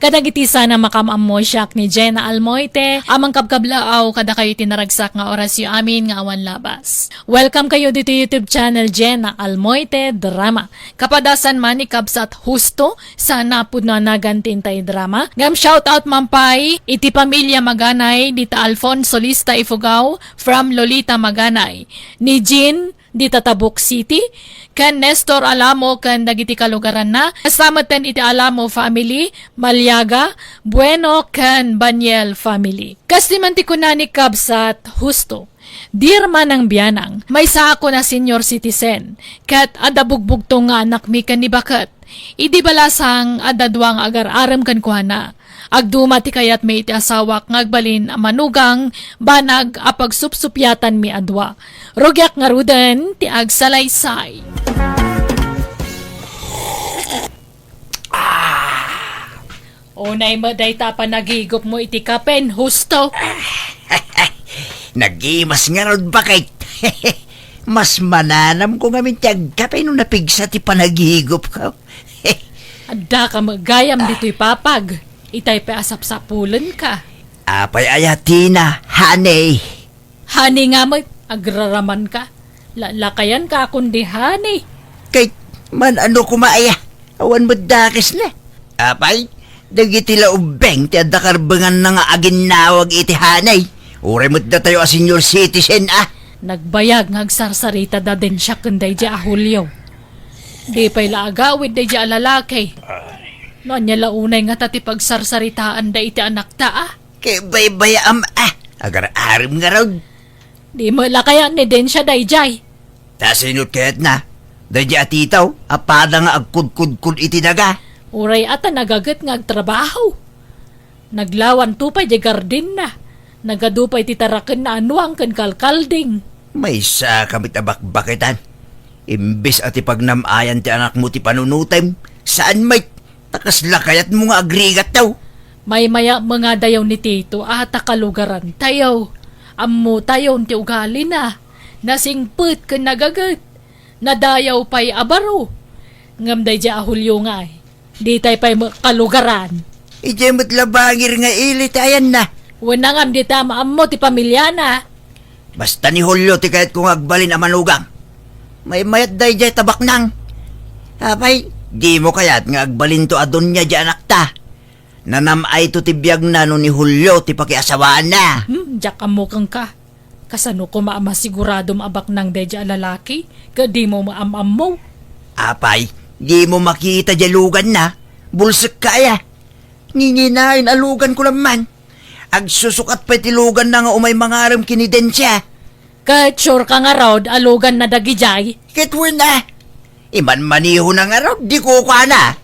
Kadagiti sana makamam mo siyak ni Jenna Almoite, amang kabkablaaw kada kayo tinaragsak nga oras yu amin nga awan labas. Welcome kayo dito YouTube channel Jenna Almoite Drama. Kapadasan man ikabsat husto sa napud na nagantintay drama. Ngam shoutout mampay, iti pamilya Maganay, dita Alfonso Lista Ifugao, from Lolita Maganay. Ni Jean, dita Tabuk City, kan Nestor Alamo kan dagiti kalugaran na, kasamaten iti Alamo family, Malyaga, Bueno kan Banyel family. Kaslimanti ko na ni Kabsat Husto. Dear manang biyanang, may sa ako na senior citizen, kat adabugbugto nga anak mi kan ni bakat. Idi balasang adadwang agar-aram kan kuhana. Agdumati kayat may iti asawak ngagbalin manugang banag apag supsupyatan mi adwa. Rogyak nga ruden ti agsalaysay. Unay maday ta pa nagigop mo iti kapen, husto. Nagimas nga rod bakit? Mas mananam ko nga mintiyag kape nung napigsa ti panagigop ka. Adda ka magayam dito'y papag. Itay pa asap-sapulan ka. Apay ayatina, hanay. Hani nga mo, agraraman ka. Lakayan ka kundi hani. Kay man ano kumaaya, awan mo dakis na. Apay, dagiti laubeng ti adakarbangan na nga aginawag iti hanay. Uray mo't na tayo a senior citizen Nagbayag ngagsarsarita da din siya kunday di ahulyo. Di pa'y laagawid day di alalaki. Noon niya launay nga tati pagsarsaritaan da iti anak ta Kay baybayam agar-arim nga raw. Di mo lakayan ni din siya day jay. Tasinot kayat na, day di atitaw, apada nga agkud-kud-kud iti daga. Uray ata nagagat ngagtrabaho. Naglawan tupay di gardin na. Nagadupay titaraken na anuang kan kalkalding. May sa kamit abakbakitan. Imbes at ipagnamayan ti anak mo ti panunutem, saan may takaslakayat mo nga agrigat daw? May maya mga dayaw ni Tito ata kalugaran tayaw. Ammo tayaw ti ugali na. Nasingput ka nagagat. Nadayaw pa'y abaro. Ngamday di ahulyo nga Di tayo pa'y kalugaran. Ije mo't labangir nga ilit ayan na. Wala ngam di tama ammo ti pamilya na. Basta ni Julio ti kahit kung agbalin ang manugang. May mayat day jay tabak nang. Apay, di mo kayat nga agbalin to adon niya di anak ta. Nanamay to ti biyag na no ni Julio ti pakiasawaan na. Diyak amukang ka. Kasano ko maama sigurado maabak ng deja lalaki? Di mo maamam mo. Apay, di mo makita di lugan na. Bulsak kaya. Nginginain alugan ko naman. Agsusukat pa tilugan na nga umay mangaram kinidensya. Kahit sure ka nga raw, alugan na dagijay. Kitwer na. Iman maniho na nga raw, di ko na.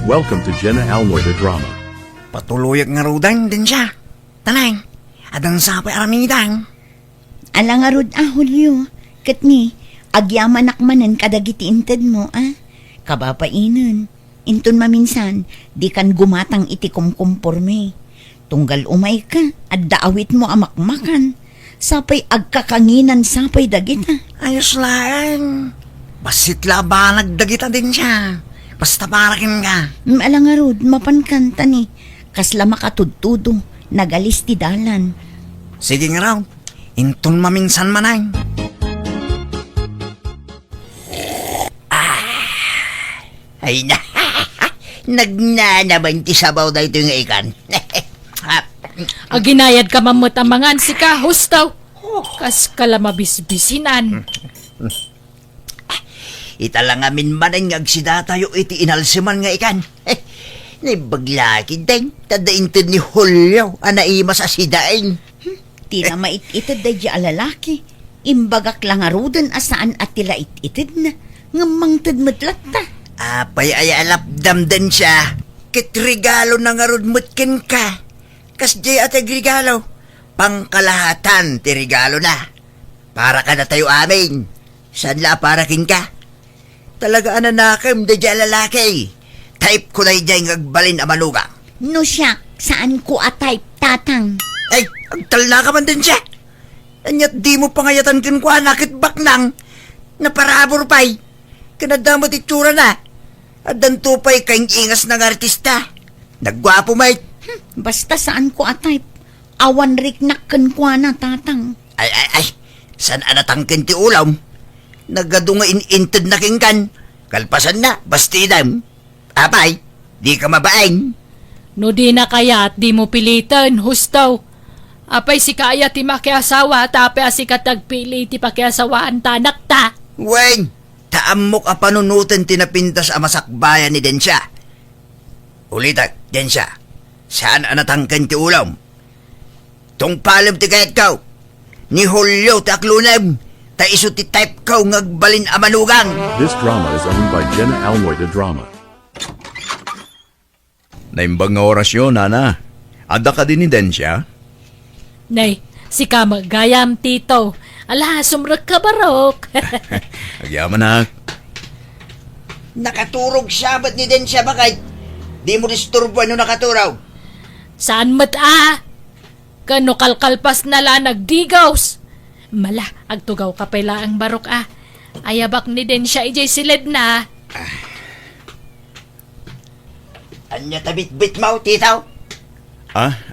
Welcome to Jenna Almoite Drama. Patuloy nga raw din siya. Tanay, adang sapay aramidang. Alang arod Julio, katni, agyaman akmanan kadagiti inted mo, Kabapainan, inton maminsan, di kan gumatang iti kumkumporme. Tunggal umay ka, at daawit mo amakmakan. Sapay agkakanginan sapay dagita. Ayos lang. Basit labanag dagita din siya. Basta parakin ka. Alang arod, mapankanta ni. Kasla makatudtudo, nagalis ti dalan. Sige nga raw, inton maminsan manay. Ay na, nagnanaman ti sabaw na ito yung ikan. Aginayad ka mamutamangan si ka, hustaw. Kas kalamabisbisinan. Italang amin manan nga agsida tayo iti inalsiman nga ikan. Naibaglakin din, tadaintid ni Julio, anaimas asidain. Tila mait-itid da di alalaki. Imbagak lang arudan asaan at tila it-itid na. Ngamangtad matlat ta. Apay ay alapdam din siya. Kit regalo na nga rudmutkin ka. Kas di at regalo. Pangkalahatan ti regalo na. Para ka na tayo amin. Saan la para kin ka? Talaga ananakim da di lalaki. Type ko na yung agbalin amanugang. No siya, saan ko atay tatang? Ay, agtal na ka man din siya. Anyat di mo pangayatan kin ko anakit baknang. Naparabor pa'y. Kanadamot itsura na. At danto pa'y kaing ingas ng artista. Nagwapo, mate. Basta saan ko atype. Awan riknakken ko na tatang. Ay. San anatangkin ti ulam? Nagadunga inintid na kingkan. Kalpasan na, bastidam. Apay, di ka mabaeng. No di na kaya at di mo pilitan, hustaw. Apay si kaya ti makiasawa, tape si katagpili ti pakiasawaan tanak ta. Weng, taamok a panunutan tinapintas a masakbayan ni Densya. Ulitak, Densya, saan anatangkan ti ulam? Tong palam ti kayat kaw, ni Julio ti aklunam, ta iso ti type kaw ngagbalin a manugang. This drama is owned by Jenna Almoita Drama. Naimbang nga orasyon, Nana. Ada ka din ni Densya? Nay, si ka magayam tito. Ala, sumrag ka barok. Agyaman na. Nakaturog sabat ni Densya bakit? Di mo disturbo ano nakaturaw. Saan mat Kano kalkalpas na la nagdigaws. Mala, agtugaw ka pala ang barok Ayabak ni den siya ijay silid na. Anya tabit-bit mo, titaw?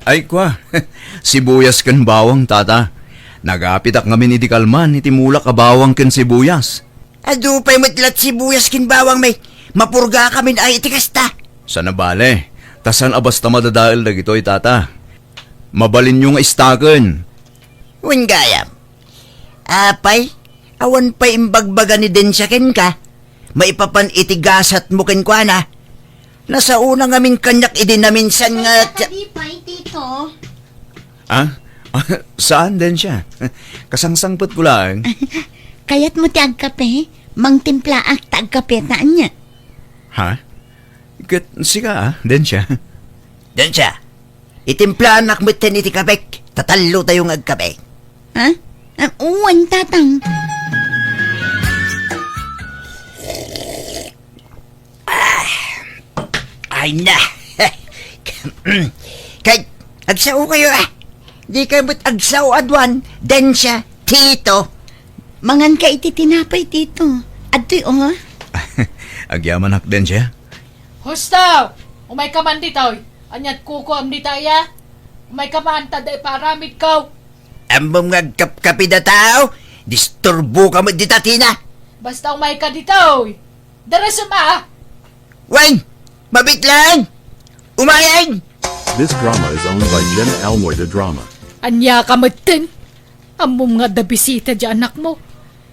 Ay kwa. Sibuyas kan bawang, tata. Nagapitak ngamin iti kalman, iti mulak ka bawang kan sibuyas. Adu pa'y matlat sibuyas kinbawang may mapurga kami ay itikasta. Sana bale, tasan abasta madadaal na gito'y tata. Mabalin yung istaken. Wingayam. Apay, awan pa imbagbaga ni Densya ken ka. Maipapan itigasat mo ken kwa na. Nasa una ngamin kanyak idinaminsan nga... Kadipay, tito. Saan din siya? Kasangsangpot ko lang. Kayat mo ti agkape, mang timpla ak tagkape na niya. Ha? Sika din siya. Densya, itimplaan nakmutin iti kabek. Tatalo tayong agkabek. Ha? Uwan, tatang. Ay na. Kay, agsaw kayo Di kayo ba't agsaw adwan, Densya, tito. Mangan ka iti tinapay, tito. Adto'y Agyaman hak din siya. Hustaw! Umay ka man dito. Anyat kuko am di taya. Umay ka man taday paramid kaw. Ambam ngagkapkapi na tao, disturbo ka mo di tatina. Basta umay ka dito. Dara suma. Weng, mabit lang. Umayang. This drama is owned by Jenna Almoita Drama. Anya ka matin. Amom nga da bisita di anak mo.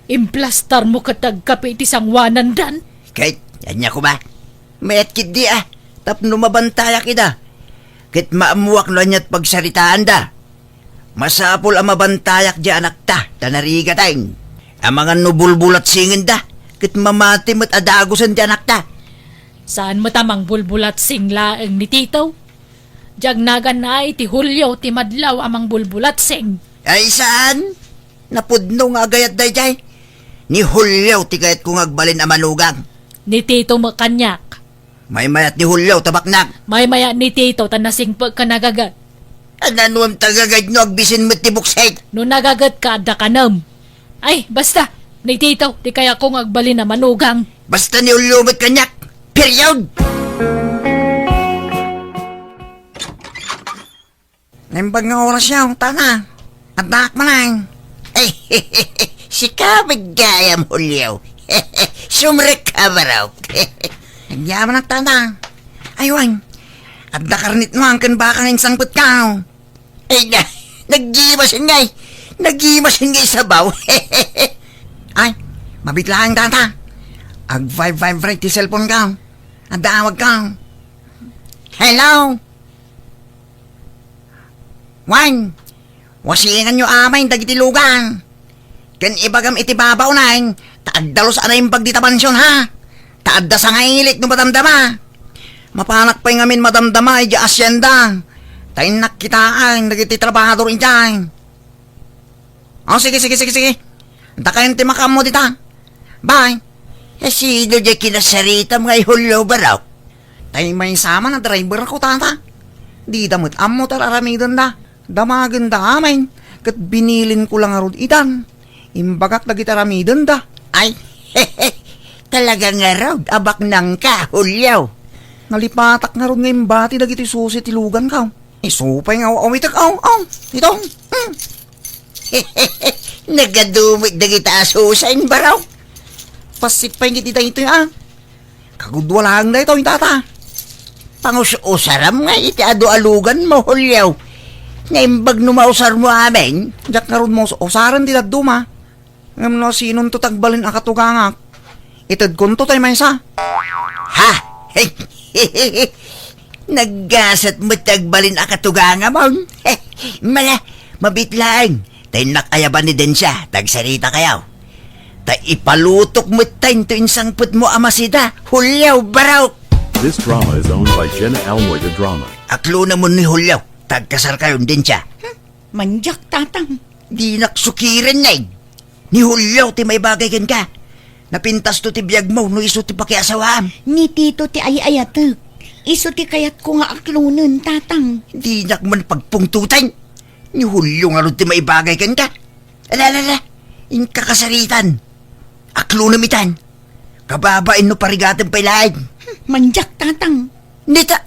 Implastar mo katag kape iti sangwanan dan. Kahit, anya ko ba? Mayat kit di tapno mabantaya kita. Kit maamuak no anya't pagsaritaan da. Masapol ang mabantayak di anak ta, tanariga tayong. Ang mga nubulbulat singin da, kit mamati mo't adagusan di anak ta. Saan mo tamang bulbulat singla ang ni Tito? Jagnagan na iti Hulyo ti madlaw amang bulbulat sing. Ay saan? Napudno nga gayat dayjay. Ni Julio ti kayat kung agbalin ang manugang. Ni Tito makanyak. May mayat ni Julio tabaknak. May maya ni Tito tanasing pagkanagagat. Ananuam tagagad no agbisin mo ti buksay. No nagagat ka da kanam. Ay, basta. Ni Tito, di kaya kung agbalin na manugang. Basta ni Julio mo't kanyak. Period! Naimbag nga oras siya, tana. At nak manang. Ay, si kabigayam, Julio. Sumrek ka ba raw? Nagyaman ang tana. Aywan, at nakarnit mo ang kanbakang insangpot ka. Ay na, naggimasin ngay. Naggimasin ngay sabaw. Ay, mabitlaan tata. Ag-vibrate ti cellphone ka. At daawag ka. Hello? Wan, wasingan nyo amay dagitilugan. Ken ibagam itibabaw na taagdalos anay yung pagditabansyon ha. Taadda sa ngayilik no madamdama. Mapanak pa yung amin madamdama ija asyenda. Tayin nakitaan dagiti trabahador injay. Oh, sige. Anta kayong timakam mo dita. Bye. Sino di kinasarita mga Julio baraw? Tayo may sama na driver ko tata. Di damot amo tararamidan da. Damagan da amin. Kat binilin ko lang arod itan. Imbagak na gitaramidan da. Ay, talaga nga raw. Abak nang ka, Julio. Nalipatak nga ron ngayon bati dagiti susi tilugan ka. Isupay nga umitak ito. Nagadumit na kita asusain baraw. Pasipay ngiti tayo ito kagudwalang na ito yung tata. Pangusaram nga iti ado-alugan mo, Hulyaw. Naimbag numausar mo amin. Diyak nga ron mo usaran di duma. Ngam no sinong to tagbalin ang katugangak. Itad kunto tayo may isa. Ha? Naggasat mo tagbalin akatuganga mo. Mala, mabitlaang. Tay nakayaban ni Densya, tagsarita kayaw. Tay ipalutok mo tayo to insangput mo amasida. Hulyaw, baraw. This drama is owned by Jenna Almoida Drama. Aklo na mo ni Hulyaw, tagkasar kayo Densya. Manjak tatang. Di naksukiran na Ni Hulyaw ti may bagay kan ka. Napintas to ti biyag mo, no iso ti pakiasawam. Ni tito ti ayayatek. Iso ti kayat ko nga aklunan tatang. Di nakman pagpungtutan. Ni Hulyo nga rin ti may bagay kan ka. Alala, in kakasaritan. Aklo na mitan. Kababain no parigatan pa ilahin. Manjak tatang. Nita,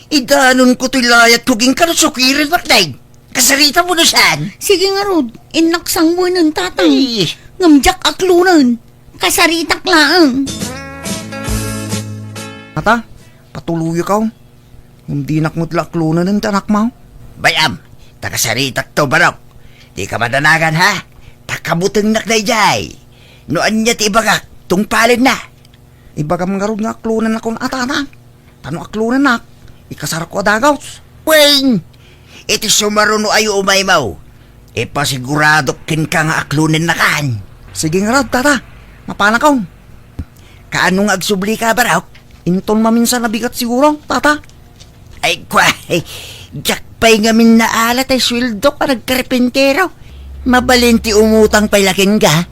idanon ko ti layat kuging kanusukirin makday. Kasarita mo na saan. Sige nga rod, inaksang mo nun tatang. Ay, Ngamjak aklunan. Kasaritak laang. Tata, patuloy ka. Hindi nakmutla klunan ng tanak mo. bayam, takasaritak to barok. Di ka madanagan ha. Takabutang nakday jay. Noan niya ti ibagak, tungpalin na. Iba ka mga nga klunan ako na atana. Tano aklunan nak, ikasar ko adagaw. Weng, iti sumaruno ayo umaymaw. Ipasigurado kin ka nga aklunin na kan. Sige nga rod, tata. Mapana ka. Kaanong agsubli ka barok? Inton maminsan nabigat siguro, tata. Ay kwa, jakpay ngamin na alat ay sweldo ka nagkarpentero. Mabalinti umutang pailakin ka.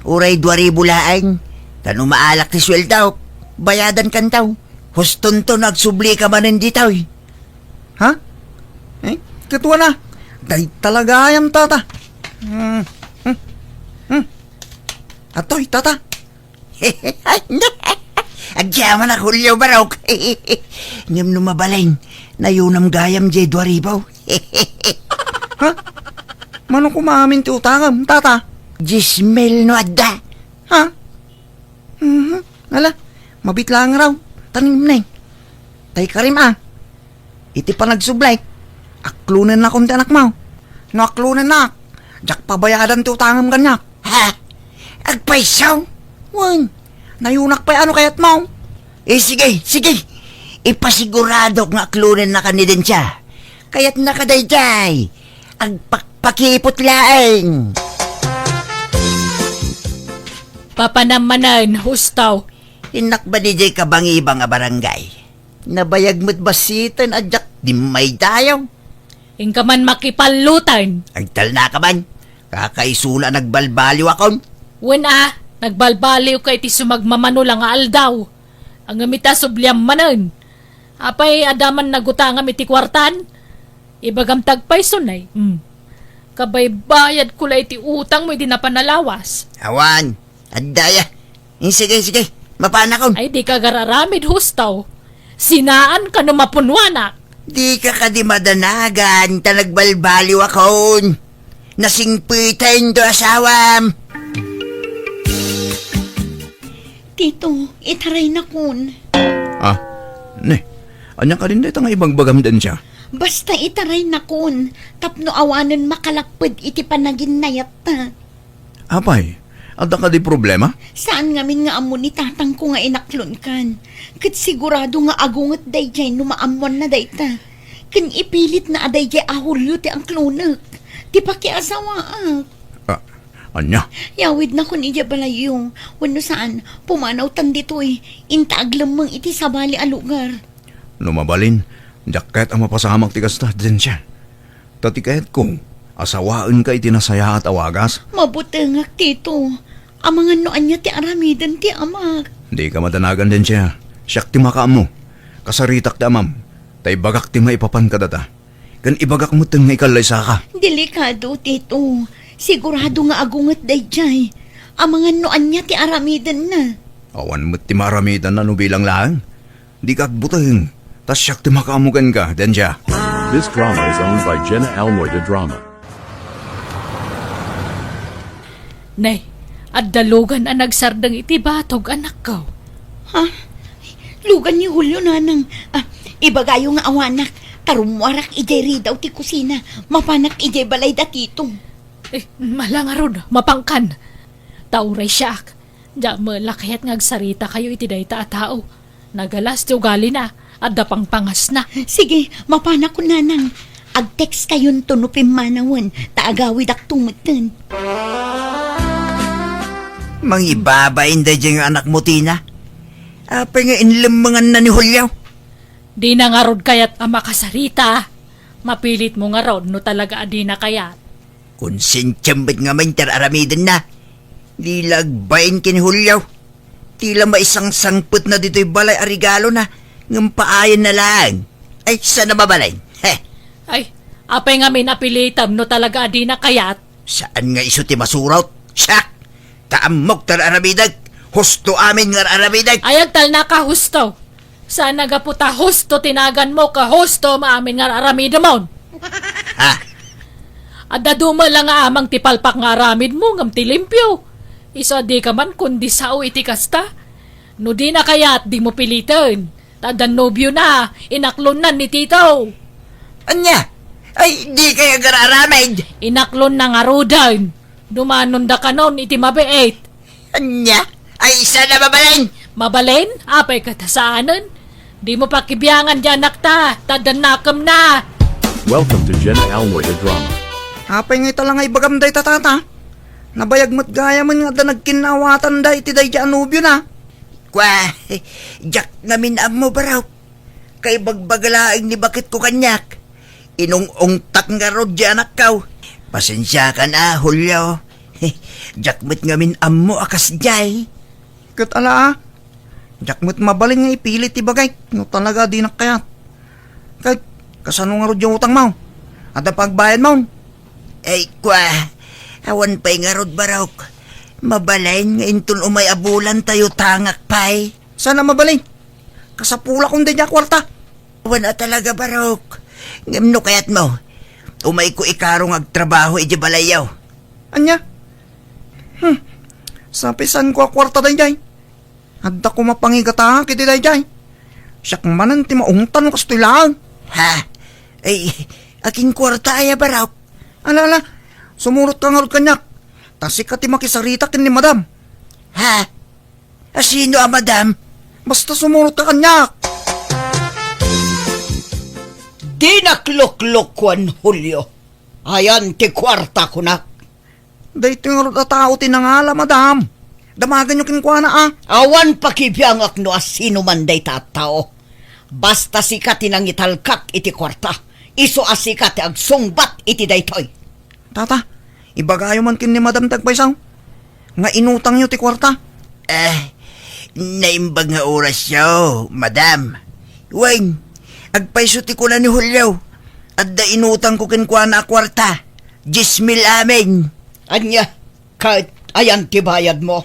Uray 2,000 laang. Tano maalak ti sweldo, bayadan kan taw. Huston to nagsubli ka manin ditaw. Ha? Katuwa na. Day talaga yan, tata. Atoy, tata. Agyaman na Hulyo barok. Ngam numabaleng, nayunam gayam jay 2,000. Ha? Manong kumamin ti utangam, tata? 10,000 no adda. Ha? Ala, mabitlang raw. Tanim na Tay karim Iti pa nagsublay. Aklunan na kong anak mo. No aklunan na. Jak pabayadan ti utangam kanyak. Ha? Agpaisaw? Wan, nayunak pa ano kayat mo? Sige. Ipasigurado nga aklunan na kanidin siya. Kaya't nakadayday. Agpakipot laeng. Papanamanan, hustaw. Inak ba di jay kabang-ibang a barangay? Nabayag mo't basitan adyak di may dayaw. Ing ka man makipalutan. Agtal na ka man. Kakaisula nagbalbaliw akon. Wala, nagbalbaliw ka iti sumagmamano lang nga aldaw. Ang amita subliam manan. Apay adaman nagutangam iti kwartan. Ibagam tagpay sunay. Kabay bayad ko la iti utang mo iti napanalawas. Awan, addaya. Sige. Mapana kon. Ay di ka gararamid hustaw. Sinaan ka no mapunwanak. Di ka kadimadanagan ta nagbalbaliw akon. Nasingpitan do asawam. Tito, itaray na kun. Anya ka rin dito nga ibang bagam din siya. Basta itaray na kun. Tapno awanan makalakpad iti panagin nayat ta. Apay, ada ka di problema? Saan ngamin nga amo ni tatang ko nga inaklon kan? Kat sigurado nga agungat dayjay numaamuan na dayta. Kan ipilit na adayjay ahulyo ti ang klonak. Ti pakiasawaak. Anya? Yawid na kun iya balayong. Wano saan, pumanaw tan dito'y. Intaag lamang iti sabali a lugar. Lumabalin, jaket ang mapasamak tigas na din siya. Tatikayat ko, asawaan ka itinasaya at awagas. Mabutengak tito. Amangan noan niya ti aramidan ti amak. Di ka madanagan din siya. Siyak ti makaam mo. Kasaritak ti amam. Tay bagak ti maipapan ka data. Kan ibagak mo ting ikalay sa ka. Delikado tito. Sigurado nga agungat dayjay. Amangan noan niya ti aramidan na. Awan mo't ti maramitan na no bilang lang. Di kagbuteng. Tas siyak ti makamugan ka, Densya. This drama is owned by Jenna Almoida Drama. Nay, at dalugan ang nagsardang iti batog anak ko. Ha? Lugan ni Julio nanang. Ibagayo nga awanak. Tarumwarak ijay ridaw ti kusina. Mapanak ijay balay datitong. Malangarod, mapangkan. Tauray siyak. Diya malakayat ngagsarita kayo iti dayta a tao. Nagalas ti ugali na at dapang pangas na. Sige, mapanak ko nanang. Ag-text kayon tunupin manawan. Taagawid ak tumutan. Mangibabain da dyan yung anak mo, Tina. Apa nga inlamangan na ni Julio? Di na nga rod kayat ang makasarita. Mapilit mo nga rod no talaga di na kayat. Kung sintyambit nga man aramidan na. Di lagbain kin Julio. Tila maisang sangput na dito'y balay a regalo na. Ngampaayan na lang. Ay, saan na babalay? Heh, Ay, apay nga may napilitam no talaga di na kayat. saan nga iso ti masurat? Siya! Kaamok tar aramidag. Husto amin nga aramidag. Ayag tal na ka husto. Saan nagaputa husto tinagan mo ka husto maamin nga aramid mo. Ha? At daduma lang nga amang tipalpak nga aramid mo ngam tilimpyo. Isa di ka man kundi sao iti kasta. No di na kayat di mo pilitin. Tadan nobyo na, inaklon na ni Tito. Anya? Ay, di kaya gararamid. Inaklon na nga rodan. Dumanon da kanon iti mabeet. Anya? Ay, saan na babalay? Mabalen, apay katasaanan. Di mo pakibiyangan dyan nakta, tadan nakam na. Welcome to Jenna Almoida Drama. Apay nga ito lang ay bagam day tatata. Nabayag mo't gaya man nga da nagkinawatan day ti day anubyo na. Kwa, jak namin mo baraw. Kay bagbagalaing ni bakit ko kanyak. Inong-ongtak nga rod di anak kaw. Pasensya ka na, Julio. Jak mo't ngamin mo akas jay. Kat ala jak mo't mabaling nga ipilit ti bagay. No talaga di nakayat. Kay kasano nga rod yung utang mo. At ang pagbayad mo. Ay, kwa, awan pa'y nga rod baraw. Mabalain nga inton umay abulan tayo tangak pa'y. Sana mabaling. Kasapula kong di niya kwarta. Awan na talaga baraw. Ngam no kayat mo. Umay ko ikarong agtrabaho iji balayaw. Anya? Sapisan ko kwarta day jay. Adda ko mapangigata kiti day jay. Siyak manan ti maungtan ko lang. Ha? Ay, aking kwarta ay baraw. Ala, sumurot ka nga kanyak. Tasik ka ti makisarita kin ni madam. Ha? Sino ang madam? Basta sumurot ka kanyak. Di nakluklukwan, Julio. Ayan ti kwarta ko na. Day tingarot na tao tinangala, madam. Damagan nyo kinkwa na Awan pakibiyangak no asino man day tao. Basta sikat tinang italkak iti kwarta. Iso asikat agsungbat iti daytoy. Tata, ibagayo man kin ni madam tagpaysaw. Nga inutang nyo ti kwarta. Naimbag nga oras yaw, madam. Wang, agpaysuti ko na ni Julio. At da inutang ko kinkwa na kwarta. 10,000 amin. Anya, kahit ayan ti bayad mo.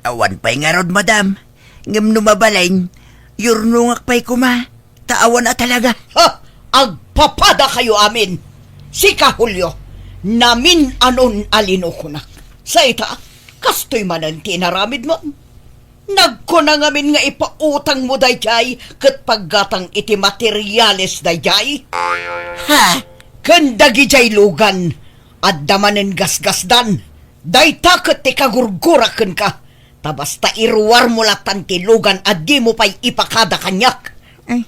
Awan pa'y nga rod, madam. Ngam numabalain, yurnungak pa'y kuma. Taawan na talaga. Ha! Agpapada kayo amin. Sika, Julio. Namin anon alino ko na. Sa ita, kastoy manan tinaramid mo. Nagkuna ngamin nga ipautang mo dayjay kat paggatang iti materyales dayjay. Ha? Kandagi jay lugan at damanen gasgasdan. Dayta kat ti kagurgurakan ka. Tabasta iruwar mo latan ti lugan at di mo pa'y ipakada kanyak. Eh,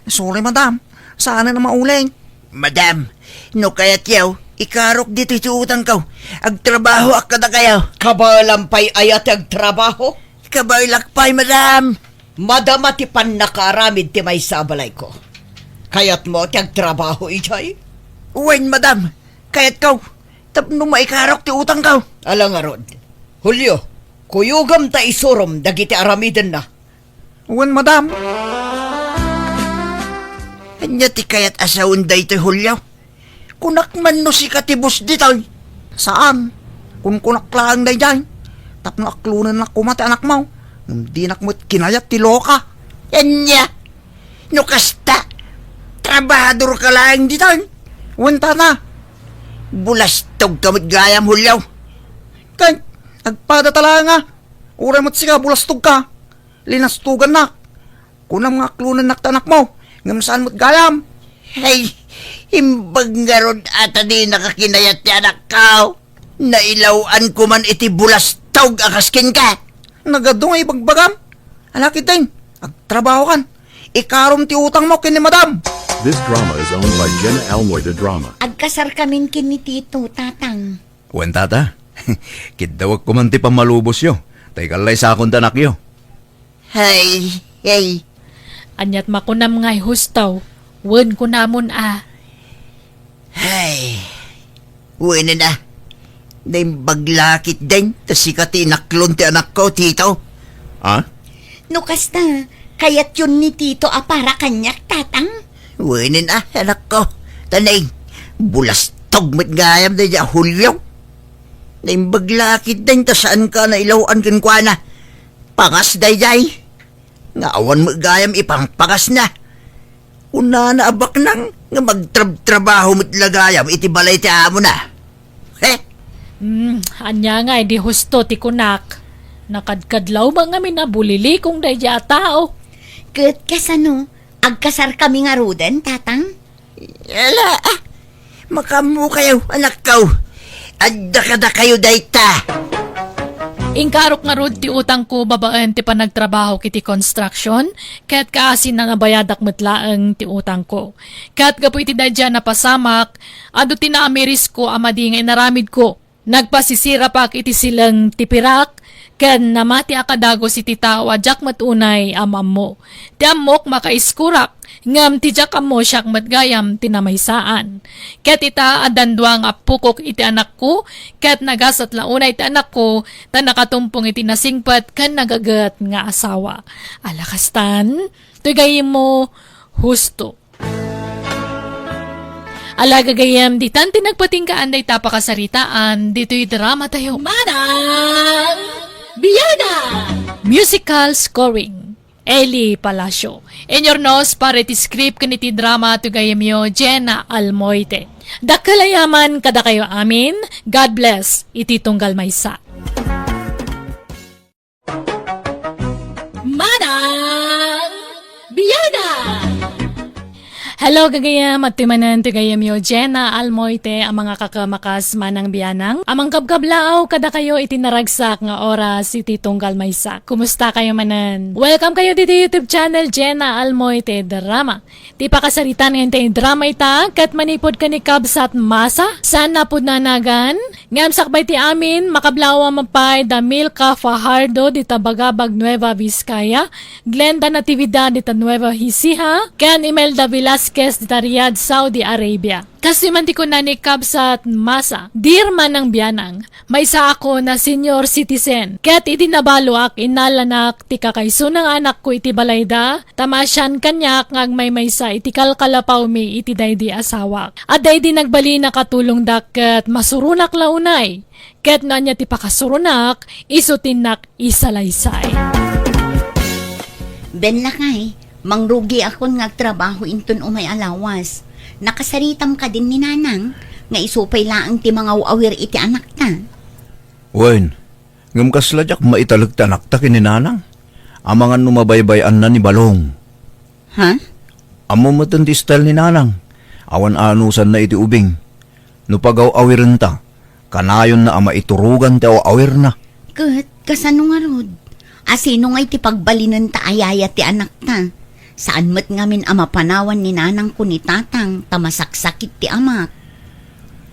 sorry madam. Sana na mauling. Madam, no kaya't yaw, ikarok dito ito utang kaw. Agtrabaho ak kada kayaw. Kabalampay ayat agtrabaho. Kabay lakpay, madam. Madama ti pan nakaramid ti may sabalay ko. Kayat mo ti agtrabaho ijay? Uwain, madam. Kaya't kaw, tapno maikarok ti utang kaw. Alang arod. Julio, kuyugam ta isurom dagiti aramiden na. Uwan madam. Anya ti kayat asawon day ti Julio. Kunak man no si katibus ditoy. Saan? Kung kunak lang day jay. Tapno aklunan na kumati anak mo. Hindi nakmo't kinayat ti loka. Anya, no kasta, trabahador ka lang dito. Wan tata. Bulastog kamot gayam hulyaw. Kay, agpada talaga nga. Uray mo't siya, bulastog ka. Linastugan na. Kunang mga klunan naktanak mo. Ngam saan mo't gayam. Hey, imbag nga ron ata di nakakinayat ti anak ka. Nailawan ko man iti bulastog akaskin ka. Nagadong ay bagbagam. Alakit din. Agtrabaho kan. Ikarom ti utang mo kini madam. This drama is owned by Jenna Almoy the Drama. Agkasar kamin kin ni Tito, tatang. Wen tata, kidawag ko man ti pamalubos yo. Tay kalay sa akong tanak yo. Hey, hey. Anyat makunam ngay hustaw. Wen ko namon Hey. Uwi na. Dahil baglakit din. Tas sikati naklon ti anak ko, tito. Ah? No kasta, kayat yun ni Tito para kanyak, tatang. Uwi na, anak ko. Tanay, bulastog mat gayam na dya hulyaw. Dahil baglakit din. Tas saan ka na ilawan kan kwa na. Pangas day. Nga awan mo gayam ipangpangas na. Una na abak nang nga magtrabaho mo't lagayam iti balay ti amo na. Anya nga, di husto ti kunak. Nakadkadlaw ba nga minabulili kung dayja tao? Kat kasano, agkasar kami nga ruden, tatang. Yala, makamu kayo, anak ko. Adda kada kayo dayta. Ingkarok nga rod ti utang ko babaan ti panagtrabaho kiti construction, kat kaasin na nga bayadak metlaeng ti utang ko. Kat gapo iti dadya na pasamak, ado tinaamiris ko amadi nga inaramid ko. Nagpasisira pa iti silang tipirak, ken namati akadagos iti tao ajak matunay amam mo. Ti amok makaiskurak, ngam ti jak mo siyak matgayam tinamaysaan. Ket ita adandwa nga pukok iti anak ko, ket nagasat launay iti anak ko, ta nakatumpong iti nasingpat kan nagagat nga asawa. Alakastan, tugayim mo, husto. Alagagayam, di tanti nagpatingkaan day tapakasaritaan, dito'y drama tayo. Manang Biyada! Musical scoring. Eli Palacio. In your nose, para iti script kaniti drama to gayamyo, Jenna Almoite. Dakalayaman kada kayo amin. God bless. Iti tunggal maysa. Manang Biyada! Hello gagayam at timanan ti gayamyo Jenna Almoite ang mga kakamakas manang biyanang. Amang kabkablaaw kada kayo itinaragsak nga oras iti tunggal maysa. Kumusta kayo manan? Welcome kayo dito YouTube channel Jenna Almoite Drama. Ti pakasaritan ngayon tayo drama ita kat manipod ka ni Kabsat Masa. Saan napod nanagan? Ngam sakbay ti amin makablawa mapay da Milka Fajardo dita Bagabag Nueva Vizcaya. Glenda Natividad dita Nueva Ecija. Kan Imelda Velasquez dita Riyadh, Saudi Arabia. Kasi man ti ko na ni Kabsat Masa, dear man ng biyanang, may isa ako na senior citizen. Kaya't iti nabaluak, inalanak, ti kakaiso ng anak ko iti balayda, tamasyan kanyak ngag may maysa iti kalkalapaw mi iti daydi asawak. At daydi nagbali na katulong dakat masurunak launay. Kaya't na niya ti pakasurunak, isutinnak isalaysay. Ben lakay, mangrugi akon ngagtrabaho inton umay alawas. Nakasaritam ka din ni nanang, nga isupay laang ti mga awir iti anak ta. Wen, ngam kasladyak maitalag tanak ta kininanang. Amangan numabaybayan na ni Balong. Ha? Amo matan ti style ni nanang. Awan anusan na iti ubing. Nupagaw awiren ta. Kanayon na ama iturugan ti awir na. Kat, kasano nga rod? Asino nga iti pagbalinan ta ayaya ti anak ta? Saan mo't ngamin ama panawan ni nanang ko ni tatang tamasaksakit ti amak.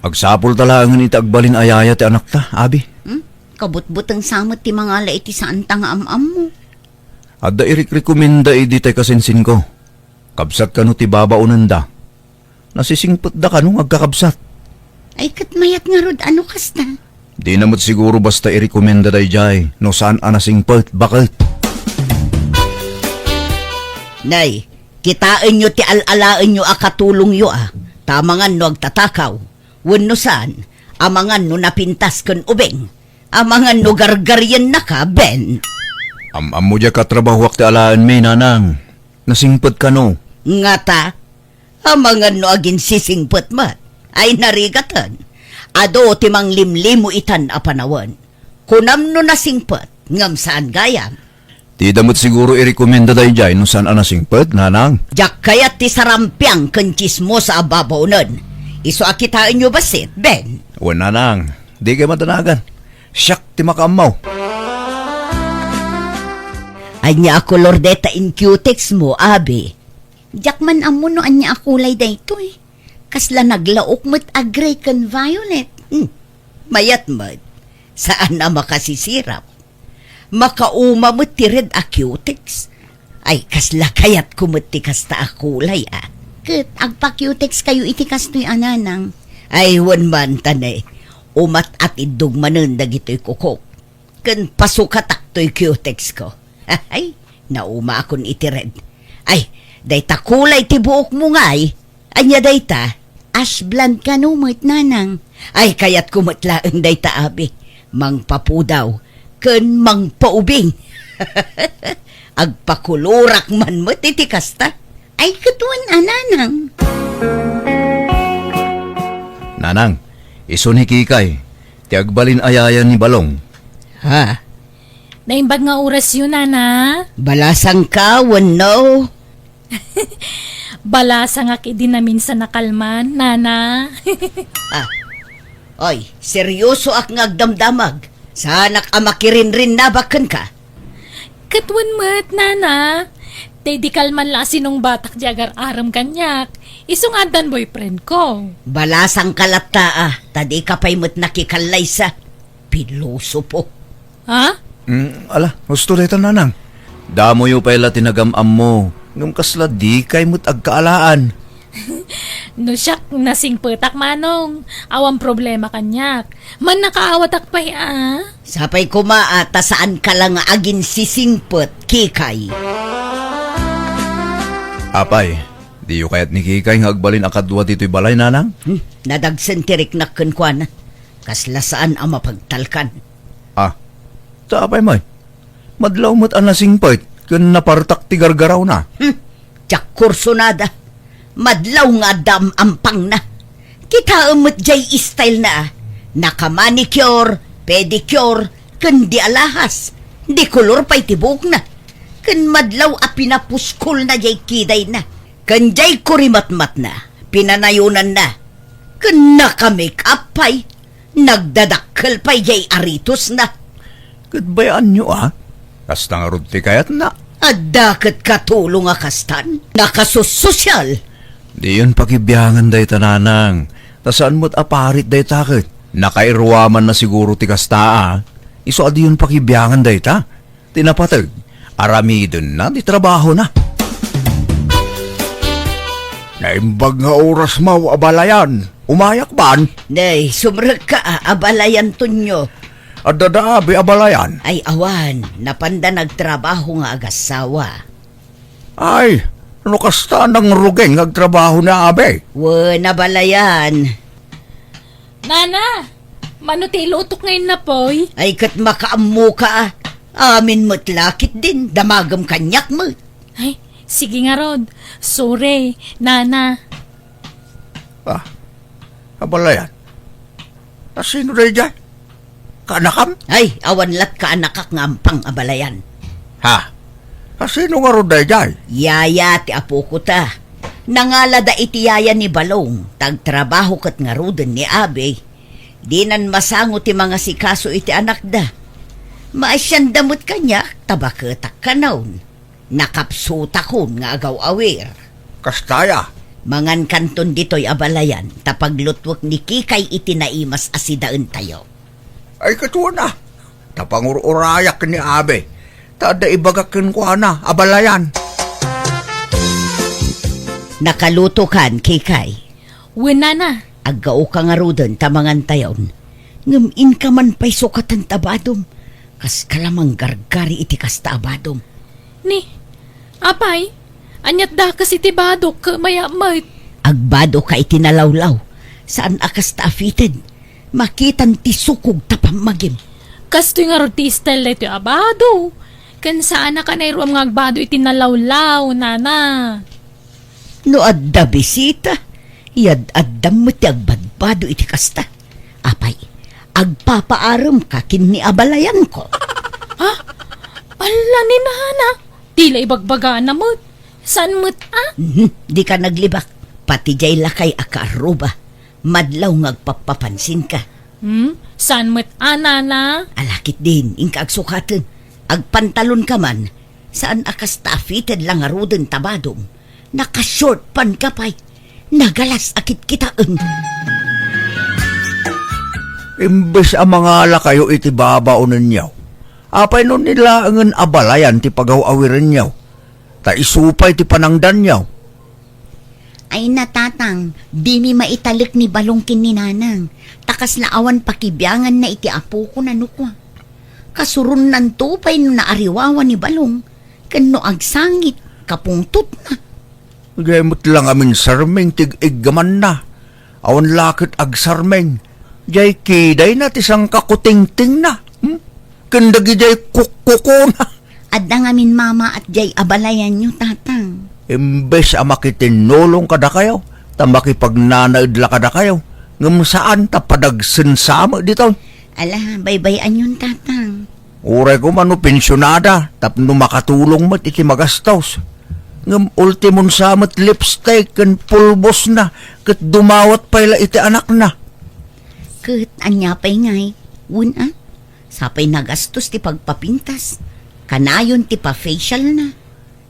Agsapol talangan iti agbalin ayaya ti anak ta, abi. Kabutbutang samot ti mga ala iti saan ta nga amam mo. Adda irik-rekomenda iti tay kasensin ko. Kabsat kano ti babaunan da. Nasisingpot da kano agkakabsat. Ay katmayat nga rod ano kasta? Di namot siguro basta irekomenda day jay. No saan anasingpot, bakit? Nay, kitain nyo ti alalaan nyo akatulong yo Tamangan no agtatakaw. Wano saan, amangan no napintas kan ubeng. Amangan no gargaryan na ka, Ben. Am mo dya katrabahwak ti alaan may nanang. Nasingpot ka no. Nga ta, amangan no agin sisingpot mat, ay narigatan. Ado timang limlimo itan a panawan. Kunam no nasingpot, ngam saan gayam. Ti damot siguro i-recommenda day jay no saan nasingpot, nanang. Jak kayat ti sarampiang kencis mo sa ababaw nun. Iso akitain nyo basit, Ben? O nanang, di kayo matanagan. Siyak ti makamaw. Anya ako lordeta in cutex mo, abi. Jak man amo no anya akulay da ito eh. Kasla naglaok mo't agray kan violet. Mayat mat, saan na makasisirap? Makauma mo't ti red a cutex. Ay kasla kayat kumot ti kasta akulay ah. Kat agpa-cutex kayo iti kastoy ananang. Ay wan man tanay, umat at idugmanan dagito'y kukok. Kan pasukatak to'y cutex ko. Ay, nauma akon iti red. Ay, dayta kulay ti buok mo nga ay. Anya dayta, ash blonde ka numot nanang. Ay, kayat kumatlaang dayta abi. Mangpapudaw, ken mangpaubing. Agpakulurak man mo iti kasta. Ay, katuan ananang. Nanang, iso ni Kikay. Ti agbalin ayayan ni Balong. Ha? Naimbag nga oras yun, Nana. Balasang ka, no? Balasa nga kidi namin sa nakalman, Nana. Oy, seryoso ak ngagdamdamag. Sanak amakirin rin nabakan ka. Katwan mat, Nana. Tay di kalman la sinong batak jagar aram kanyak. Isong adan boyfriend ko. Balasang kalata tadi ka pa'y mo't nakikalay sa piloso po. Ha? Ala, gusto dito nanang. Damo yu pala tinagamam mo. Ngam kasla di kay mo't agkaalaan. No siyak nasing petak manong. Awang problema kanyak. Man nakaawatak pa Sapay kumaata saan ka lang agin sisingpot, Kikay. Apay, di yu kayat ni Kikay nga agbalin akadwa dito'y balay nanang? Nadagsen tirik na kenkwana. Kasla saan ang mapagtalkan. Tapay may. Madlaw mo't anasing pait. Kun napartak ti gargaraw na. Tsak kurso nada. Madlaw nga dam ampang na. Kita umot jay style na. Nakamanicure, pedicure, kundi alahas. Di kolor pa'y tibok na. Kun madlaw a pinapuskol na jay kiday na. Kun jay kurimatmat na. Pinanayunan na. Kun nakamake up pa'y. Nagdadakkel pa'y jay aritos na. Kadbayaan nyo Kasta nga rod ti kayat na. Addaket katulong akastan. Nakasusosyal. Di yun pakibiyangan day tananang. Tasaan mo't aparit day takit. Nakairwaman na siguro ti kasta Iso adi yun pakibiyangan day ta. Tinapatag. Aramidon na, di trabaho na. Naimbag nga oras mo, abalayan. Umayak ban? Nay, sumrag ka abalayan tunyo. At dadaabi abalayan. Ay awan, napanda nagtrabaho nga agasawa. Ay, ano kasta ng rugeng nagtrabaho na abe? Nabalayan. Nana, manuti lutok ngayon na poy. Ay kat makaamu ka Amin mo't lakit din, damagam kanyak mo. Ay, sige nga Rod. Sorry, Nana. Abalayan. Sino rin dyan? Kaanakam? Ay, awan lat ka anakak ngampang abalayan. Ha? Sino nga rin dyan? Yaya ti apo ko ta. Nangalada iti yaya ni Balong. Tagtrabaho kat nga ruden ni Abe. Di nan masango ti mga sikaso iti anak da. Maasyan damot kanya, tabaketak kanaon. Nakapsuta kon nga agaw awir. Kastaya. Mangan kanton dito'y abalayan, tapaglutwak ni Kikay itinaimas asidaan tayo. Ay katuwa na. Tapangururayak ni Abe. Tada ibagakin ko na, abalayan. Nakaluto kan, Kikay. Nana. Agaw ka nga ruden tamangan tayon. Ngamin ka man pa'y sukatan tabadom. Kas kalamang gargari iti kasta abadom. Ni, apay, anyat da kasi tibado ka mayamay. Agbado ka itinalawlaw. Saan akas taafited? Makitan ti sukog tapamagim. Kasto nga roti style ito abado. Kan saan na ka na iruam nga agbado itinalawlaw, nana. No adda bisita, yad addam mo ti agbadbado iti kasta. Apay, agpapaaram ka kin ni abalayan ko. Ala ni nana, tila ibagbaga na mo. Saan mo't Di ka naglibak, pati jay lakay akaaruba. Madlaw ngagpapapansin ka. Saan mo't nana? Alakit din, ingka agsukatan. Agpantalon ka man, saan akas tafitid lang aruden tabadong. Naka-short pan ka pa'y. Nagalas akit kitaan. Imbes ang mga ala kayo iti babaonan niyaw. Apay nun nila ang abalayan ti pagaw-awiran niyaw. Ta isupay ti panangdan niyaw. Ay natatang, di mi maitalik ni balongkin ni nanang. Takas laawan pakibyangan na iti apo ko na nukwa. Kasurun nan tupay no naariwawan ni balong. Kano agsangit, kapungtot na. Gamot lang amin sarmeng tig-iggaman na. Awan lakit ag sarmeng. Jay kiday na tisang kakuting-ting na. Kandagi jay kukuko na. Adda ngamin mama at jay abalayan nyo tatang. Imbes ang makitinulong kada kayo, ta makipagnanaidla kada kayo, ngam saan ta padagsinsama dito. Ala, baybayan yun tatang. Uray ko mano pensyonada, tapno makatulong mat iti magastos. Ngam ultimon samat lipstick kan pulbos na, kat dumawat pala iti anak na. Kat anya pa'y ngay, wun sapay nagastos ti pagpapintas. Kanayon ti pa-facial na.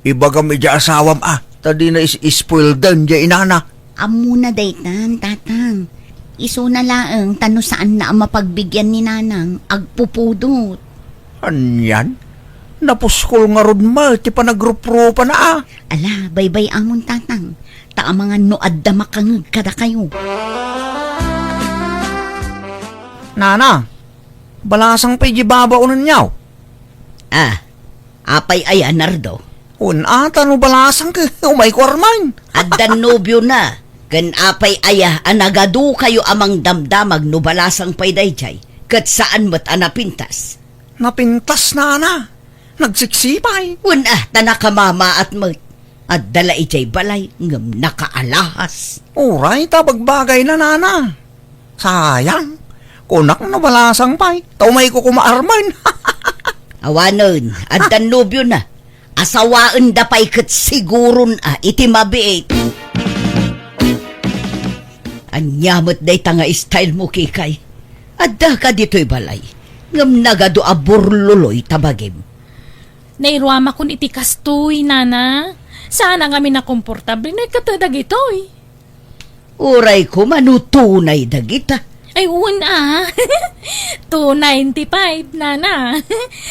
Ibagam ija asawam tadi na is-spoil dan ja inana. Amo na daytan, tatang. Iso na laang tano saan na ang mapagbigyan ni nanang agpupudot. Anyan? Napuskol nga rod ma, ti panagrup-rupa na Ala, baybay amon tatang. Ta ang mga noad da makangag kada kayo. Nana, balasang pa'y jibabaunan niyaw. Apay ay anardo. Tano balasang ka, umay ko arman. Addan nobyo na. Kan apay aya anagadu kayo amang damdamag no balasang pay dayjay. Kat saan mo't anapintas. Napintas na. Nagsiksipay. Tanakamama at mo't. At dala ijay balay ngam nakaalahas. Uray, tabagbagay na nana. Sayang. Kunak na balasang pay. Taumay ko kumaarman. Awanon, addan nobyo na. Asawaan da pa'y kat siguron iti mabiit. Anyamot day tanga style mo kikay. Adda ka dito'y balay. Ngam nagado aburluloy tabagim. Nairuama kun iti kastoy, nana. Sana nga na komportable na katadag ito'y. Uray ko manutunay dagita. Ay, 295, nana.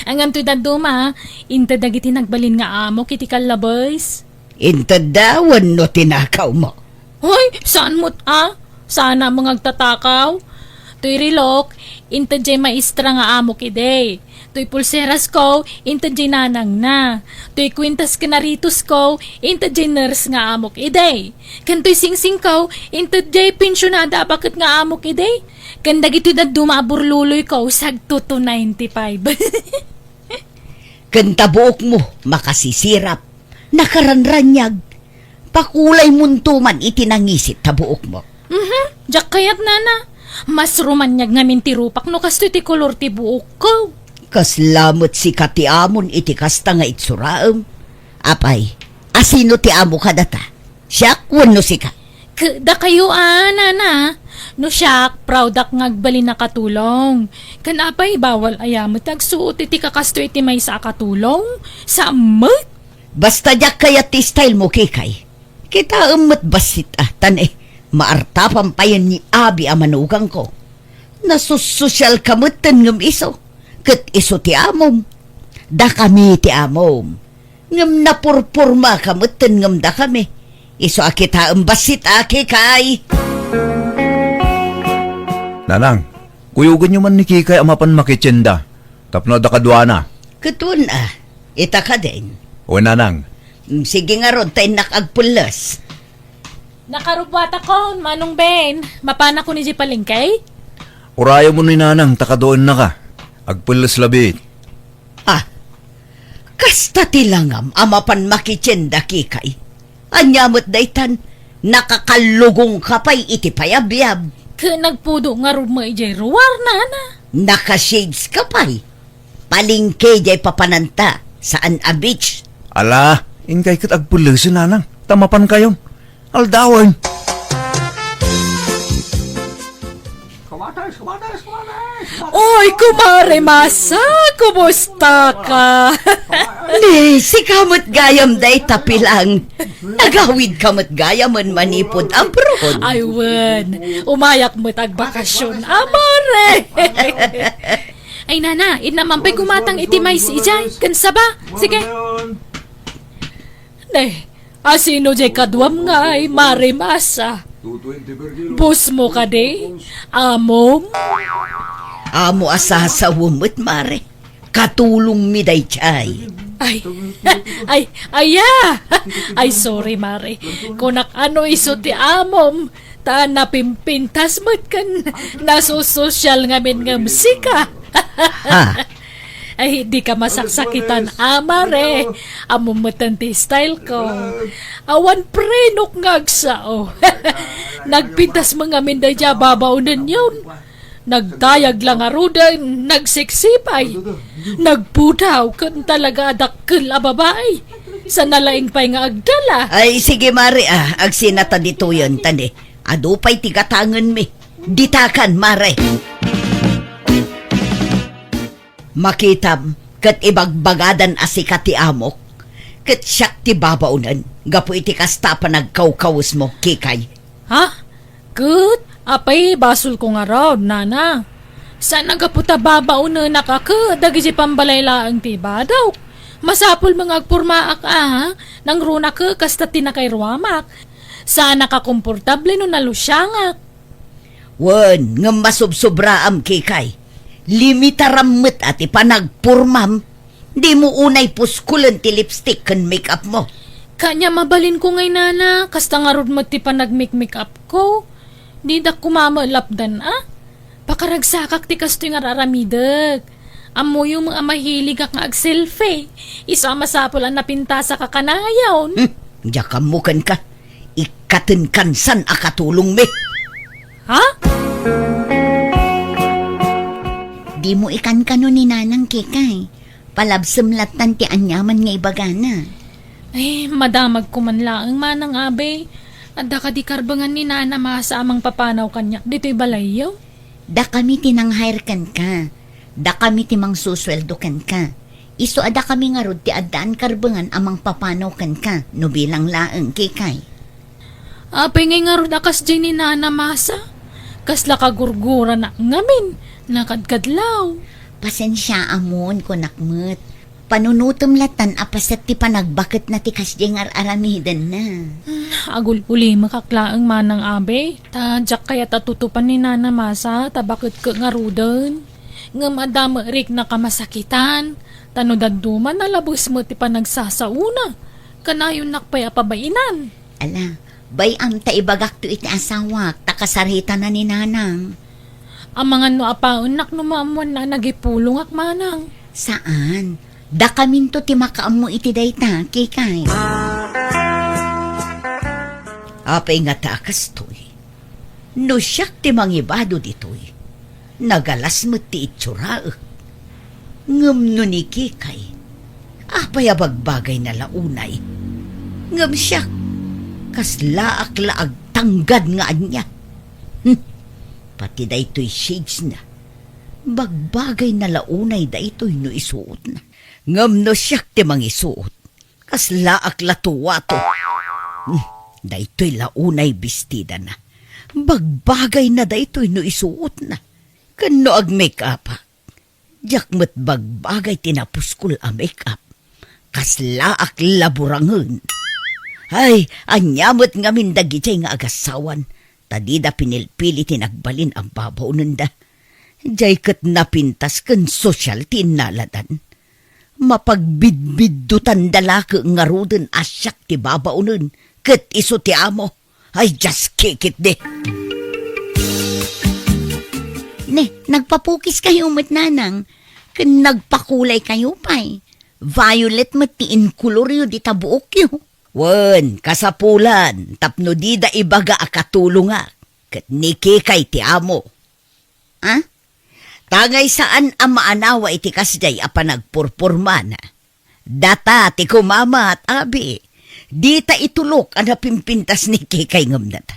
Ang antoy daduma, inta dagiti nagbalin nga amo, kiti kalabas. Intadawan no tinakaw mo. Hoy, saan mo't Sana mga agtatakaw. Tuy rilok, inta jay maestra nga amo kiday. Tuy pulseras ko, inta jay nanang na. Tuy kwintas kanaritos ko, inta jay nurse nga amo kiday. Kan tuy singsing ko, inta jay pensyonada bakit nga amo kiday. Kan dagito da dumaburluloy ko, sagto to 95. Kanta buok mo, makasisirap. Nakaranranyag. Pakulay muntuman itinangisit tabuok mo. Diyak kayat nana. Mas romanyag ngamin ti rupak no kasto ti kolor ti buok ko. Kaslamot si kati amon iti kasta nga itsuraam. Apay, asino ti amo ka data? Siya, wano si ka. Da kayo nana. No siyak, proud ak ngagbali na katulong. Kanapay, bawal ayamot agsuot iti kakasto iti may sa katulong. Sa amot. Basta diyak kaya ti style mo kikay. Kita umot basit tanay. Maartapan pa yan ni Abi amanugang ko. Nasusosyal kamutan ngam iso. Kat iso ti amom. Da kami ti amom. Ngam napurpurma kamutan ngam da kami. Iso akita basit kay. Nanang, kuyugan nyo man ni Kikay amapan makitsenda. Tapno da kadwana. Katun ita ka din. O nanang, Sige nga ron, tayo nakagpulas. Nakarubata ko, Manong Ben. Mapana ko ni Jipalingkay? urayo mo ni nanang takadoon na ka. Agpulas labit. Kasta tilangam, amapan makitsenda kikay. Anyamot daytan, nakakalugong kapay iti payabyab. Ka nagpudo nga ron mo ijay ruwar na. Naka-shades kapay. Palingke jay papananta saan a beach. Ala, inkay kat agpulasin nanang. Tamapan kayo. Aldawan. Oy, kumare Masa, kumusta ka? Ni, si kamot gayam day tapilang. Nagawid kamot gayamon manipod abroad. Ay, wen, umayak mo tagbakasyon, amore. Ay, nana, inamampay gumatang itimay si Ijay. Kansa ba? Sige. Ne, asino jay kadwam nga ay Mare Masa. Bus mo ka de, amom. Amo asasawumot mare. Katulong mi day chay. Ay, ay, sorry, Mare. Kung ano iso ti amom, ta napimpintas mo't kan nasusosyal ngamin ng musika. Ha? Ay, di ka masaksakitan, Mare. Amumatan ti style ko. Awan prenok ngagsao. Nagpintas mga minday dya babaunan yun. Nagdayag lang arudan, nagsiksipay. Nagpudaw kan talaga dakkel a babae. Sa nalaing pa'y nga agdala. Ay, sige mare agsinata dito yun, tani. Adupay tigatangan mi. Ditakan, mare. Makitam, kat ibagbagadan asikat ti amok. Kat siyak ti babaunan. Gapu iti kasta pa nagkawkawas mo, kikay. Ha? Good. Apay, basol ko nga raw, nana. Saan nagaputa babao na nakaka, dagi si pambalayla ang tiba daw. Masapol mga agpurmaak ha, nang runa ka kasta tinakay ruwamak. Saan nakakomportable no nalusyangak. Wan, nga masubsobraam kikay. Limitarammet ati panagpurmam. Di mo unay puskulan ti lipstick kan make-up mo. Kanya mabalin ko ngay nana, kasta nga rod mo ti panag-make-up ko. Di da kumama lapdan Pakaragsakak ti kasto nga raramidag. Amo yung mga mahilig nga ag-selfie. Isa masapol ang napintasa ka kanayaw. Diya kamukan ka. Ikatin kansan akatulong mi. Ha? Di mo ikan kano ni nanang kikay. Palabsam latan ti anyaman nga ibagana. Ay, madamag ko man lang manang abe. Adda ka di karbangan ni Nana Masa amang papanaw kanya. Dito'y balayaw. Da kami tinanghayarkan ka. Da kami timang susweldokan ka. Iso ada kami nga rod ti addaan karbangan amang papanaw kan ka. No bilang laeng kikay. Apay ngay nga ron akas dyan ni Nana Masa. Kasla kagurgura na ngamin. Nakadkadlaw. Pasensya amon ko nakmet. Panunutom latan apaset ti panagbakit na ti kasdyeng aramidan na. Agul-uli makaklaang manang abe. Tadyak kaya tatutupan ni Nana Masa. Tabakit ka nga rudan. Nga madama rik na kamasakitan. Tanudaduman na labos mo ti panagsasauna. Kanayon nakpay apabainan. Ala, bayam ta ibagak to iti asawak. Takasarita na ni nanang. Ang mga no apaon nak numamuan na nagipulong ak manang. Saan? Da kamin to ti makaam mo iti dayta, kikay. Apay nga takas to'y. No siyak ti mangibado dito'y. Nagalas mo ti itsura. Ngam no ni kikay. Apay abagbagay na launay. Ngam siyak. Kas laak-laag tanggad nga anya. Pati daytoy shades na. Bagbagay na launay daytoy no isuot na. Ngam no siyak ti mangisuot. Kas laak latuwato. Daytoy launay bestida na. Bagbagay na daytoy no isuot na. Kano ag make-up ha? Diyak mo't bagbagay tinapuskul a make-up. Kas laak laburangon. Ay, anyamot nga mindagitay nga agasawan. Tadida pinilpili tinagbalin ang babaw nunda. Diyay kat napintas kan sosyal tinaladan. Mapagbidbidutan dalaka nga ruden asyak ti babaw nun. Kat iso ti amo. Ay, just kick it de. Ne, nagpapukis kayo mat nanang. Nagpakulay kayo pa'y. Violet matiin kulor yu di tabuok yu. Wen, kasapulan, tapno di da ibaga akatulong nga. Kat niki kay ti amo. Ha? Tagay saan ang maanawa iti kasjay a panagpurpurman. Data ti kumama at abi. Di ta itulok ang napimpintas ni kikay ngamdat.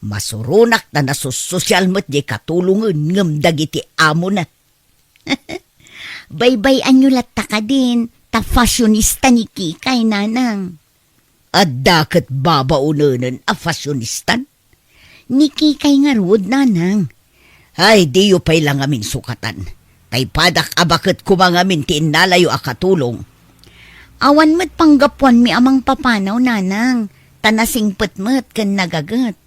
Masurunak na nasusosyal mo't di katulungan ngamdag iti amo na. Baybay anyo latta ka din. Ta fashionista ni Kikay, nanang. At dakat babaunanan a fashionistan. Ni Kikay nga rod, nanang. Ay, di yu pa'y lang amin sukatan. Tay padak abakit kumangamin ti inalayo a katulong. Awan mo't panggapuan mi amang papanaw, nanang. Tanasing putmet kan nagagat.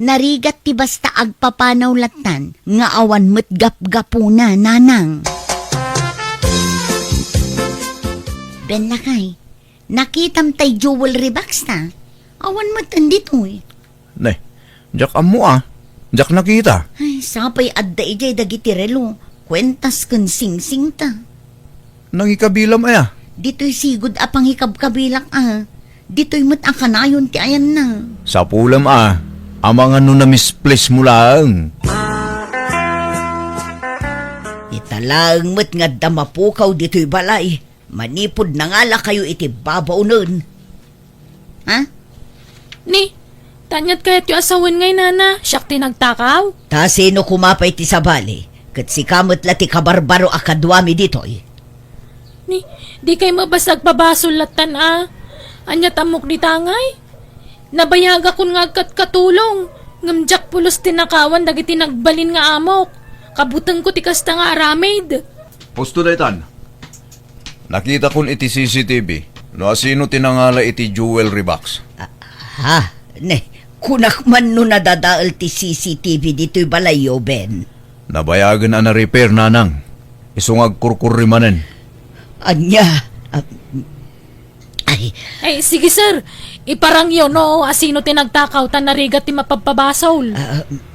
Narigat ti basta agpapanaw latan, nga awan mo't gap-gapuna, nanang. Ben lakay, nakitam tay jewelry box ta. Awan mo't andito eh. Ne, jak amo Jak nakita. Ay, sapay adda ijay dagiti relo. Kwentas kan sing-sing ta. Nangikabilam aya. Dito'y sigod apang hikab-kabilak Dito'y mo't ang kanayon ti ayan na. Sa pulam amang ano na misplace mo lang. Italang mo't nga damapukaw dito'y balay. Manipod na ngala kayo iti babaw nun. Ha? Ni, tanyat kayat yung asawan ngay, nana. Siyak tinagtakaw. Ta sino kumapay ti sabali. Kat si kamot lati kabarbaro akadwami dito'y. Ni, di kay mabasag pabasol latan Anyat amok di tangay. Nabayaga kun nga katulong. Ngamjak pulos tinakawan dagiti nagbalin nga amok. Kabutang ko ti kasta nga aramid. Pusto daytan. Nakita kun iti CCTV. No asino tinangala iti jewelry box. Ha? Ne, kunak man no nadadaal ti CCTV dito'y balayo, Ben. Nabayagan na repair nanang. Isungag kurkurimanen. Anya? Ay, Ay, sige sir. Iparang yun, no. Asino tinagtakaw tan narigat ti mapapabasol.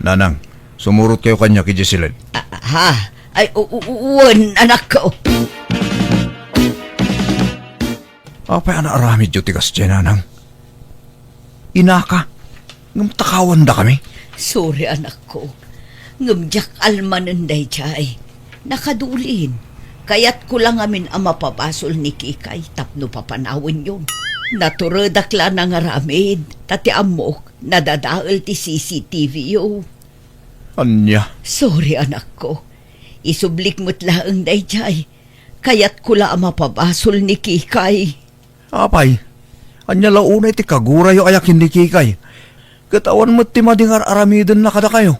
Nanang, sumurot kayo kanya kay Jessilyn. ha? Ay, uwan, anak ko. Apay ana aramid yu tikas dyan, nanang. Inaka, ngamtakawan da kami. Sorry, anak ko. Ngamjak almanan day chay. Nakadulin. Kaya't ko lang amin ang mapabasol ni Kikay tapno papanawin yun. Naturodakla na nga ramid. Tati amok, nadadaal ti CCTV yo. Anya, Sorry, anak ko. Isublik mo't laang day chay. Kaya't ko lang ang mapabasol ni Kikay. apay. Anya launay ti kagura yu ayakin ni Kikay. Katawan mo't ti madingar aramidon na kada kayo.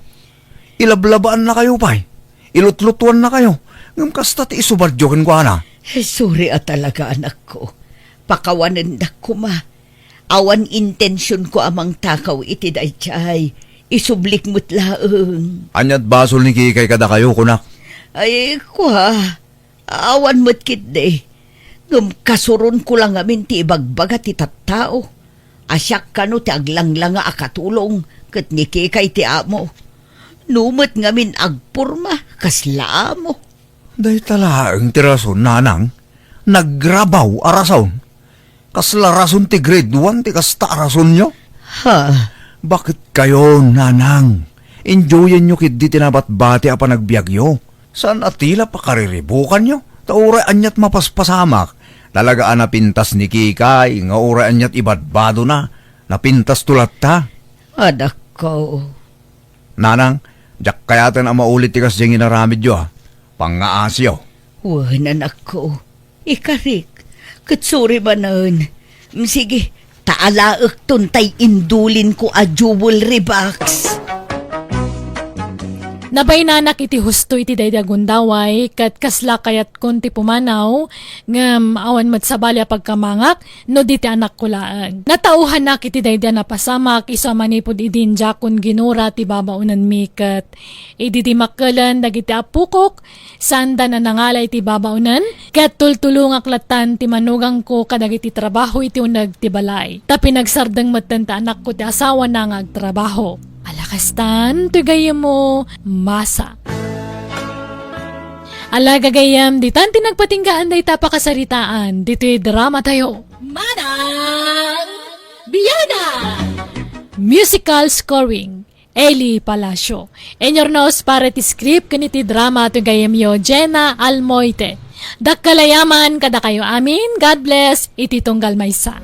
Ilablabaan na kayo, pay. Ilutlutuan na kayo. Ngam kasta ti isubadyokin ko, ana. Sorry talaga, anak ko. Pakawanan da ko ma. Awan intensyon ko amang takaw iti day chay. Isublik mo't laang. Anyat basol ni Kikay kada kayo, kunak. Ay, kwa. Awan mo't kit de. Ngam kasuron ko lang amin ti ibagbaga ti tattao. Asyak ka no ti aglanglanga akatulong. Kat ni Kikay ti amo. Numot ngamin agpurma. Kasla mo. Day talaang tirason, nanang. Naggrabaw arason. Kasla rason ti grade 1 ti kasta arason nyo. Ha? Bakit kayo, nanang? Enjoyin nyo kit di tinabat-bati apa nagbiagyo. Saan atila pa kariribukan nyo? Tauray anyat mapaspasamak. Talagaan na pintas ni Kikay. Nga uray anyat ibadbado na. Napintas tulat ta. Anak ko. Nanang, jak kayatan ang maulit ti kas diyang inaramid yo Pangaasyo. Wan, anak ko. Ikarik. Katsuri ba nun? Sige, taalaak tuntay indulin ko a jewelry box. Nabay nanak iti husto iti daydagundaway kat kasla kayat konti pumanaw ngam awan matsabali pagkamangak no diti anak kulaan. Natauhan nak iti dayda na pasamak isa manipod idin jakon ginura ti babaunan mikat. Idi makalan dagiti apukok sanda na nangalay ti babaunan kat tultulungak latan ti manugang ko kadagiti trabaho iti unag ti balay. Ta pinagsardeng matan ta anak ko ti asawa na nga agtrabaho. Alakastan, tugay mo, masa. Alaga gayam, di tanti nagpatinggaan day tapakasaritaan, dito'y drama tayo. Manang Biyana! Musical scoring, Eli Palacio. Enyornos para ti script kaniti drama to gayam yo, Jenna Almoite. Dakkalayaman kada kayo amin, God bless, iti tunggal maysa.